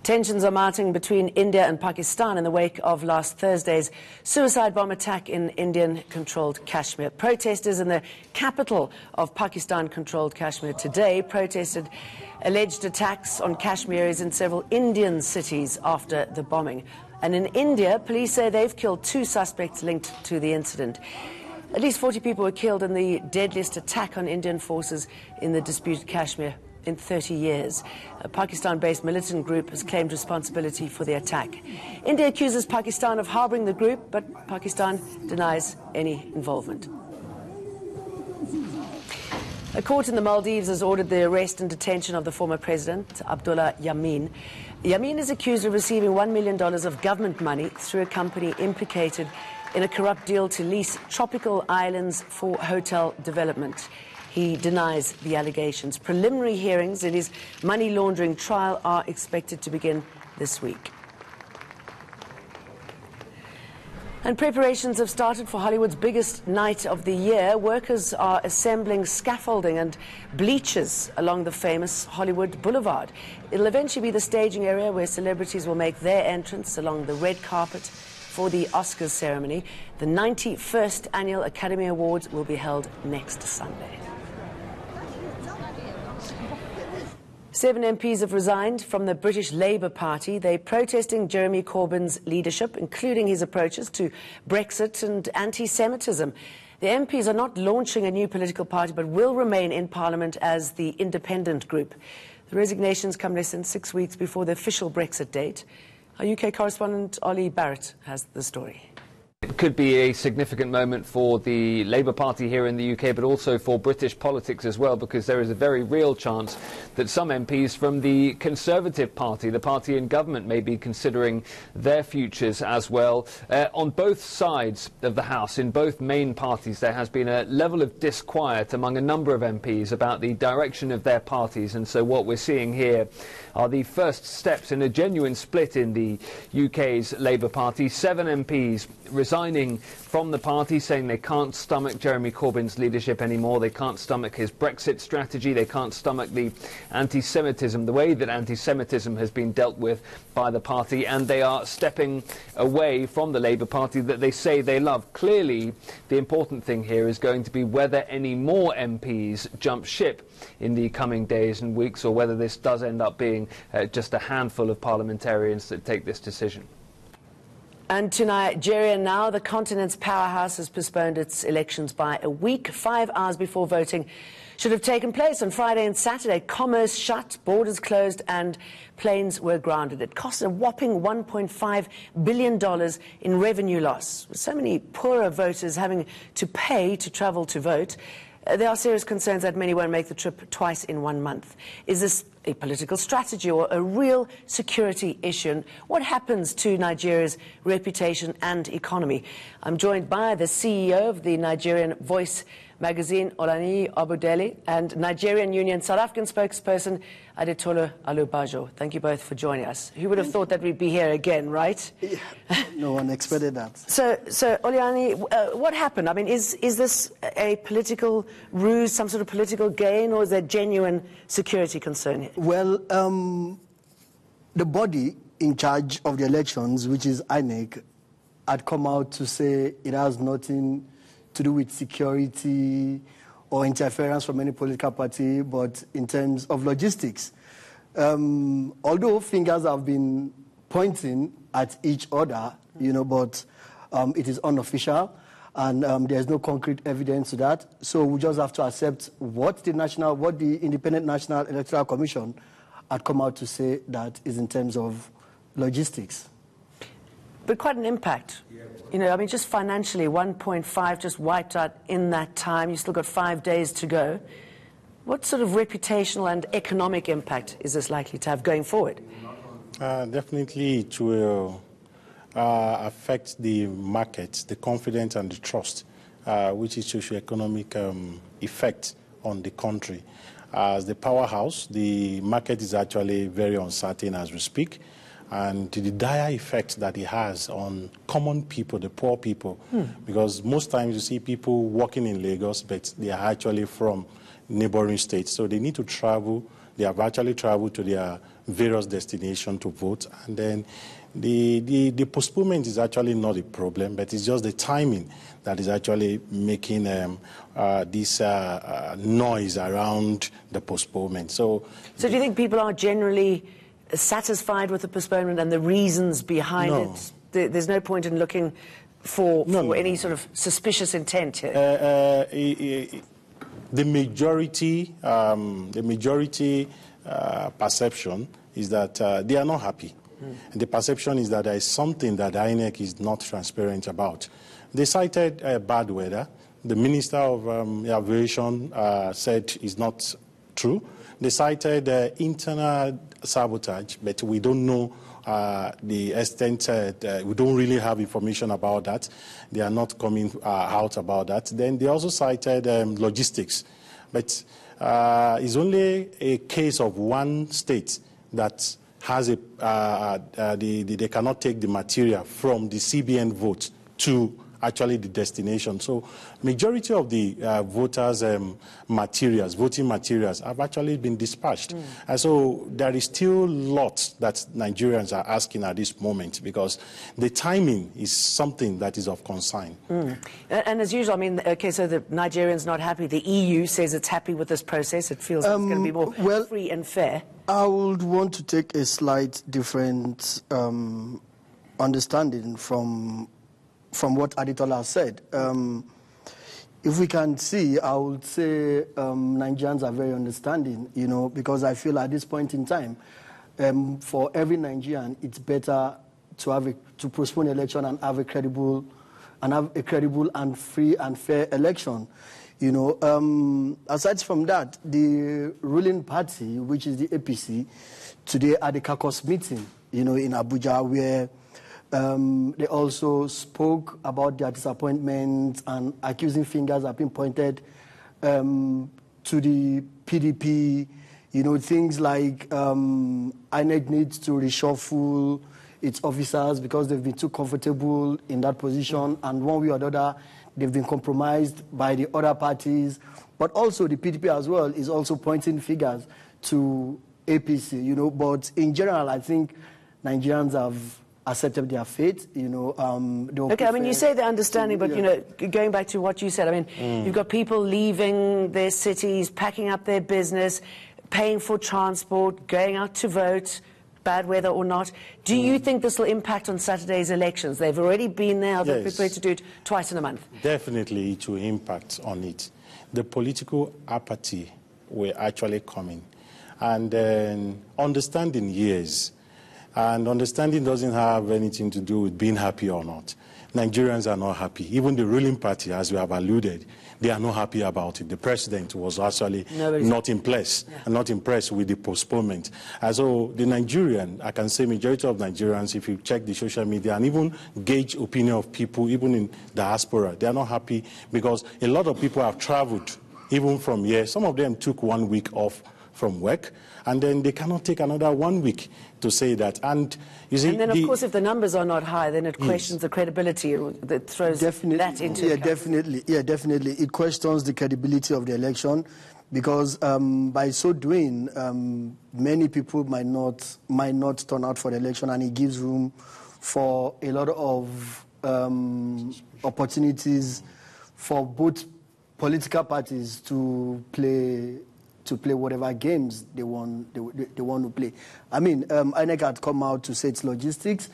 Tensions are mounting between India and Pakistan in the wake of last Thursday's suicide bomb attack in Indian-controlled Kashmir. Protesters in the capital of Pakistan-controlled Kashmir today protested alleged attacks on Kashmiris in several Indian cities after the bombing. And in India, police say they've killed 2 suspects linked to the incident. At least 40 people were killed in the deadliest attack on Indian forces in the disputed Kashmir in 30 years. A Pakistan-based militant group has claimed responsibility for the attack. India accuses Pakistan of harboring the group, but Pakistan denies any involvement. A court in the Maldives has ordered the arrest and detention of the former president, Abdullah Yameen. Yameen is accused of receiving $1 million of government money through a company implicated in a corrupt deal to lease tropical islands for hotel development. He denies the allegations. Preliminary hearings in his money laundering trial are expected to begin this week. And preparations have started for Hollywood's biggest night of the year. Workers are assembling scaffolding and bleachers along the famous Hollywood Boulevard. It'll eventually be the staging area where celebrities will make their entrance along the red carpet for the Oscars ceremony. The 91st Annual Academy Awards will be held next Sunday. 7 MPs have resigned from the British Labour Party. They're protesting Jeremy Corbyn's leadership, including his approaches to Brexit and anti-Semitism. The MPs are not launching a new political party, but will remain in Parliament as the independent group. The resignations come less than 6 weeks before the official Brexit date. Our UK correspondent Ollie Barrett has the story. It could be a significant moment for the Labour Party here in the UK, but also for British politics as well, because there is a very real chance that some MPs from the Conservative Party, the party in government, may be considering their futures as well. On both sides of the House, in both main parties, there has been a level of disquiet among a number of MPs about the direction of their parties, and so what we're seeing here are the first steps in a genuine split in the UK's Labour Party. 7 MPs resigning from the party, saying they can't stomach Jeremy Corbyn's leadership anymore. They can't stomach his Brexit strategy. They can't stomach the anti-Semitism, the way that anti-Semitism has been dealt with by the party, and they are stepping away from the Labour Party that they say they love. Clearly, the important thing here is going to be whether any more MPs jump ship in the coming days and weeks, or whether this does end up being just a handful of parliamentarians that take this decision. And to Nigeria now, the continent's powerhouse has postponed its elections by a week, 5 hours before voting should have taken place on Friday and Saturday. Commerce shut, borders closed, and planes were grounded. It cost a whopping $1.5 billion in revenue loss, with so many poorer voters having to pay to travel to vote. There are serious concerns that many won't make the trip twice in 1 month. Is this a political strategy or a real security issue? And what happens to Nigeria's reputation and economy? I'm joined by the CEO of the Nigerian Voice magazine, Olani Obudele, and Nigerian Union South African spokesperson, Adetolo Alubajo. Thank you both for joining us. Who would have thought that we'd be here again, right? Yeah, no one expected that. So Olani, what happened? I mean, is this a political ruse, some sort of political gain, or is there genuine security concern here? Well, the body in charge of the elections, which is INEC, had come out to say it has nothing to do with security or interference from any political party, but in terms of logistics. Although fingers have been pointing at each other, but it is unofficial, and there's no concrete evidence to that. So we just have to accept what the Independent National Electoral Commission had come out to say that is in terms of logistics. But quite an impact. I mean, just financially, 1.5 just wiped out in that time. You've still got 5 days to go. What sort of reputational and economic impact is this likely to have going forward? Definitely it will affect the market, the confidence and the trust, which is socio-economic effect on the country. As the powerhouse, the market is actually very uncertain as we speak. And the dire effect that it has on common people, the poor people, because most times you see people working in Lagos, but they are actually from neighboring states. So they need to travel. They have actually traveled to their various destinations to vote. And then the postponement is actually not a problem, but it's just the timing that is actually making this noise around the postponement. So do you think people are generally satisfied with the postponement and the reasons behind it? There's no point in looking for any sort of suspicious intent here. The majority perception is that they are not happy. And the perception is that there is something that INEC is not transparent about. They cited bad weather. The Minister of Aviation said it's not true. They cited internal sabotage, but we don't know the extent. We don't really have information about that. They are not coming out about that. Then they also cited logistics, but it's only a case of one state that has they cannot take the material from the CBN vote to actually the destination. So majority of the voters' voting materials have actually been dispatched. And so there is still lots that Nigerians are asking at this moment, because the timing is something that is of concern. And as usual, I mean, okay, so the Nigerians not happy. The EU says it's happy with this process. It feels it's going to be more free and fair. I would want to take a slight different understanding from what Aditola said. If we can see, I would say Nigerians are very understanding, you know, because I feel at this point in time, for every Nigerian, it's better to postpone election and have a credible and free and fair election. You know, aside from that, the ruling party, which is the APC, today at the caucus meeting, you know, in Abuja, where they also spoke about their disappointment, and accusing fingers have been pointed to the PDP. You know, things like INEC needs to reshuffle its officers because they've been too comfortable in that position, and one way or the other, they've been compromised by the other parties. But also the PDP as well is also pointing fingers to APC, you know. But in general, I think Nigerians have accepted their fate, you know. Okay, I mean, you say the understanding, but, you know, going back to what you said, I mean, you've got people leaving their cities, packing up their business, paying for transport, going out to vote, bad weather or not. Do you think this will impact on Saturday's elections? They've already been there. They're prepared to do it twice in a month. Definitely it will impact on it. The political apathy will actually come in. And then understanding, yes. And understanding doesn't have anything to do with being happy or not. Nigerians are not happy. Even the ruling party, as we have alluded, they are not happy about it. The president was actually not impressed with the postponement. And so the Nigerian, I can say majority of Nigerians, if you check the social media and even gauge opinion of people, even in diaspora, they are not happy because a lot of people have traveled, even from here. Some of them took 1 week off from work, and then they cannot take another 1 week to say that. And you see, and then of course, if the numbers are not high, then it questions the credibility. That throws that into account. Definitely. It questions the credibility of the election, because by so doing, many people might not turn out for the election, and it gives room for a lot of opportunities for both political parties to play whatever games they want to play. I mean, INEC had come out to say it's logistics,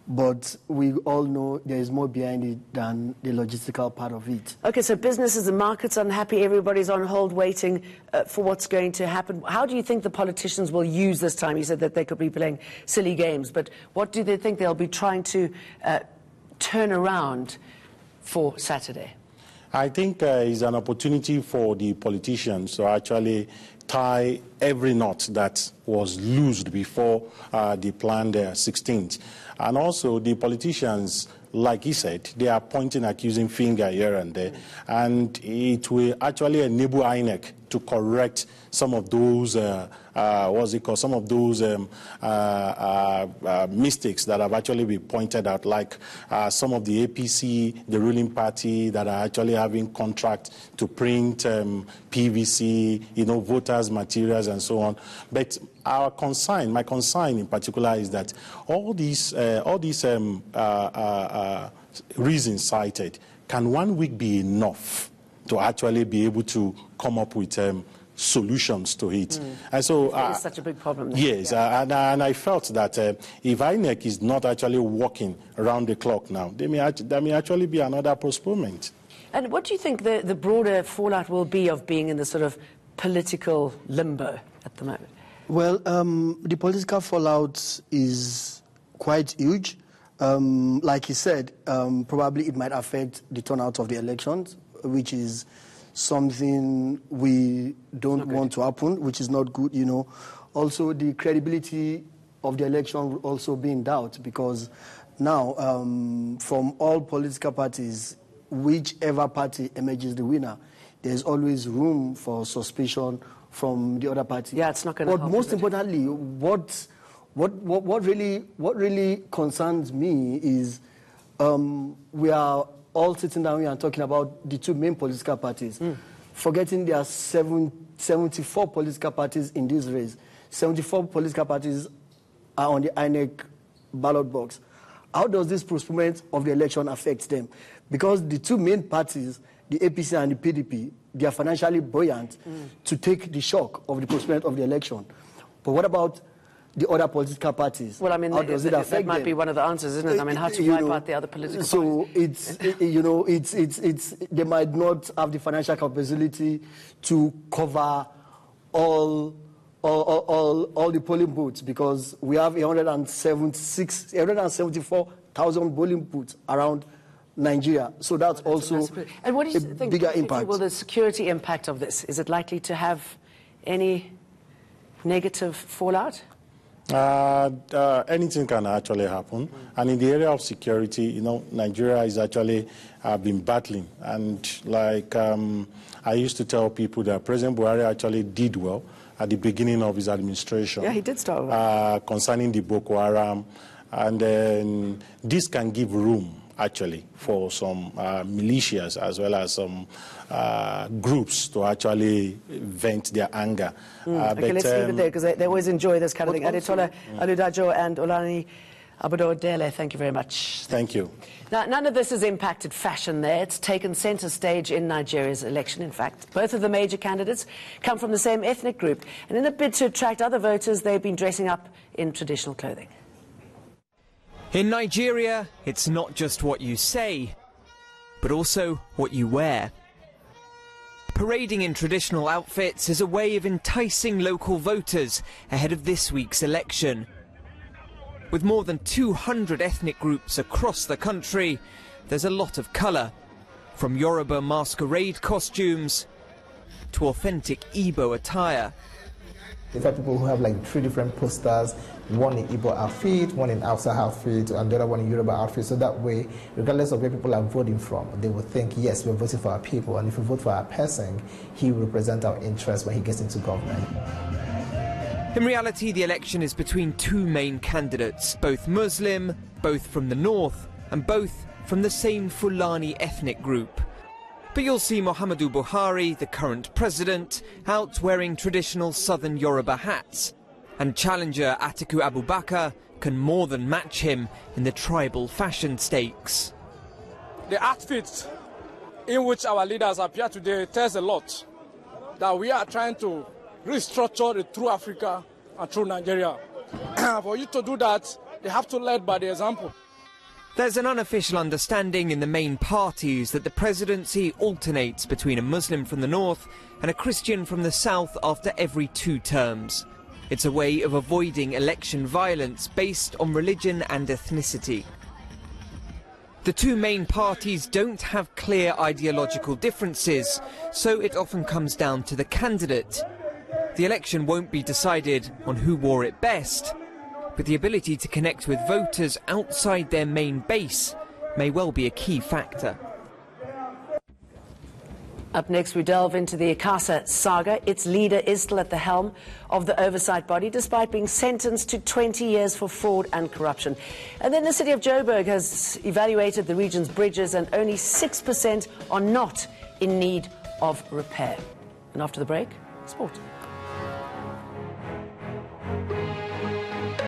but we all know there is more behind it than the logistical part of it. Okay, so businesses and markets are unhappy. Everybody's on hold waiting for what's going to happen. How do you think the politicians will use this time? You said that they could be playing silly games, but what do they think they'll be trying to turn around for Saturday? I think it's an opportunity for the politicians to actually tie every knot that was loosed before the planned 16th. And also the politicians, like he said, they are pointing accusing finger here and there. And it will actually enable INEC to correct some of those, some of those mistakes that have actually been pointed out, like some of the APC, the ruling party, that are actually having contracts to print PVC, voters' materials and so on. But my concern in particular is that all these reasons cited, can 1 week be enough to actually be able to come up with solutions to it? And so it's such a big problem. Yes, and I felt that if INEC is not actually working around the clock now, there may actually be another postponement. And what do you think the broader fallout will be of being in the sort of political limbo at the moment? Well, the political fallout is quite huge. Like he said, probably it might affect the turnout of the elections, which is something we don't want to happen, which is not good, Also, the credibility of the election will also be in doubt, because now, from all political parties, whichever party emerges the winner, there's always room for suspicion from the other party. Yeah, it's not going to help. But most importantly, what really concerns me is we are all sitting down here and talking about the two main political parties, forgetting there are 74 political parties in this race. 74 political parties are on the INEC ballot box. How does this postponement of the election affect them? Because the two main parties, the APC and the PDP, they are financially buoyant to take the shock of the postponement of the election. But what about the other political parties? Well, I mean, how does it affect that might them? be one of the answers, isn't it? I mean, how to wipe out the other political parties. So they might not have the financial capacity to cover all the polling booths, because we have 174,000 polling booths around Nigeria. So that's also and what do you think, bigger impact. Will the security impact of this, is it likely to have any negative fallout? Anything can actually happen. And in the area of security, Nigeria is actually been battling. And like I used to tell people that President Buhari actually did well at the beginning of his administration. Yeah, he did start well. Concerning the Boko Haram. And then this can give room, actually, for some militias as well as some groups to actually vent their anger. Okay, let's leave it there, because they always enjoy this kind of thing. Adetola Aludajo and Olani Abododele, thank you very much. Thank you. Now, none of this has impacted fashion there. It's taken centre stage in Nigeria's election, in fact. Both of the major candidates come from the same ethnic group, and in a bid to attract other voters, they've been dressing up in traditional clothing. In Nigeria, it's not just what you say, but also what you wear. Parading in traditional outfits is a way of enticing local voters ahead of this week's election. With more than 200 ethnic groups across the country, there's a lot of colour, from Yoruba masquerade costumes to authentic Igbo attire. We've had people who have like 3 different posters, one in Igbo outfit, one in Hausa outfit, and the other one in Yoruba outfit. So that way, regardless of where people are voting from, they will think, yes, we're voting for our people. And if we vote for our person, he will represent our interests when he gets into government. In reality, the election is between 2 main candidates, both Muslim, both from the north, and both from the same Fulani ethnic group. But you'll see Muhammadu Buhari, the current president, out wearing traditional southern Yoruba hats. And challenger Atiku Abubakar can more than match him in the tribal fashion stakes. The outfits in which our leaders appear today tells a lot that we are trying to restructure the true Africa and true Nigeria. For you to do that, they have to lead by the example. There's an unofficial understanding in the main parties that the presidency alternates between a Muslim from the north and a Christian from the south after every 2 terms. It's a way of avoiding election violence based on religion and ethnicity. The 2 main parties don't have clear ideological differences, so it often comes down to the candidate. The election won't be decided on who wore it best, but the ability to connect with voters outside their main base may well be a key factor. Up next, we delve into the ICASA saga. Its leader is still at the helm of the oversight body, despite being sentenced to 20 years for fraud and corruption. And then the city of Joburg has evaluated the region's bridges, and only 6% are not in need of repair. And after the break, sport.